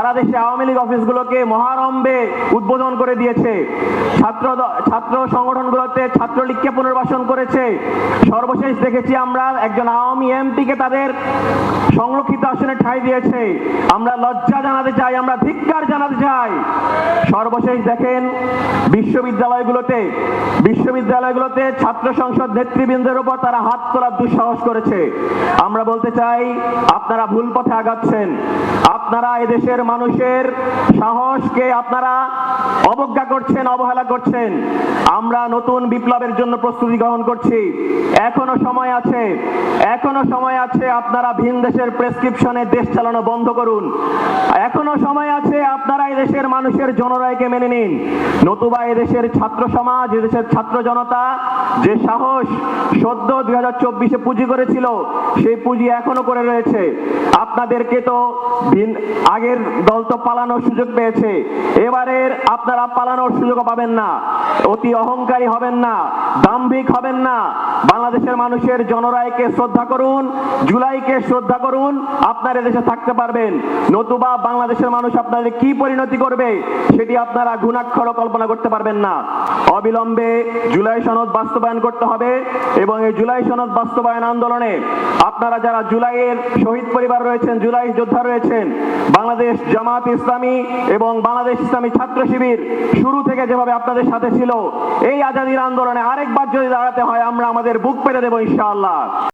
সারা দেশে আওয়ামী লীগ অফিসগুলোকে মহারম্ভে উদ্বোধন করে দিয়েছে, ছাত্র সংগঠনগুলোতে ছাত্রলীগকে পুনর্বাসন করেছে। সর্বশেষ দেখেছি আমরা একজন আওয়ামী এমপিকে তাদের সংরক্ষিত আসনে ঠাঁই দিয়েছে। আমরা লজ্জা জানাতে চাই, আমরা ধিক্কার জানাতে চাই। সর্বশেষ দেখেন বিশ্ববিদ্যালয়গুলোতে ছাত্র সংসদ নেতৃবৃন্দের উপর তারা হাত তোলার দুঃসাহস করেছে। আমরা বলতে চাই, আপনারা ভুল পথে আগাচ্ছেন। আপনারা এদেশের মানুষের সাহসকে আপনারা অবজ্ঞা করছেন, অবহেলা করছেন। আমরা নতুন বিপ্লবের জন্য প্রস্তুতি গ্রহণ করছি। এখনো সময় আছে আপনারা ভিন দেশের প্রেসক্রিপশনে দেশ চালানো বন্ধ করুন। এখনো সময় আছে আপনারা এদেশের মানুষের জনরায়কে মেনে নিন। নতুবা এদেশের ছাত্র সমাজ, এদেশের ছাত্র জনতা যে সাহস সদ্য 2024-এ পুঁজি করেছিল, সেই পুঁজি এখনো করে রয়েছে। আপনাদেরকে তো আগের দল তো পালানোর সুযোগ পেয়েছে, এবারের আপনারা পালানোর সুযোগ পাবেন না। অতি অহংকারী হবেন না, দাম্ভিক হবেন না। বাংলাদেশের মানুষের জনরায়কে শ্রদ্ধা করুন, জুলাইকে শ্রদ্ধা করুন, আপনারা দেশে থাকতে পারবেন। নতুবা বাংলাদেশের মানুষ আপনাদের কি পরিণতি করবে সেটি আপনারা ঘুণাক্ষরও কল্পনা করতে পারবেন না। অবিলম্বে জুলাই সনদ বাস্তবায়ন করতে হবে এবং এই জুলাই সনদ বাস্তবায়ন আন্দোলনে আপনারা যারা জুলাইয়ের শহীদ পরিবার রয়েছেন, জুলাই যোদ্ধা রয়েছেন, বাংলাদেশ জামাত ইসলামী এবং বাংলাদেশ ইসলামী ছাত্র শিবির শুরু থেকে যেভাবে আপনাদের সাথে ছিল, এই আজাদীর আন্দোলনে আরেকবার যদি দাঁড়াতে হয় আমরা আমাদের বুক পেতে দেব ইনশাআল্লাহ।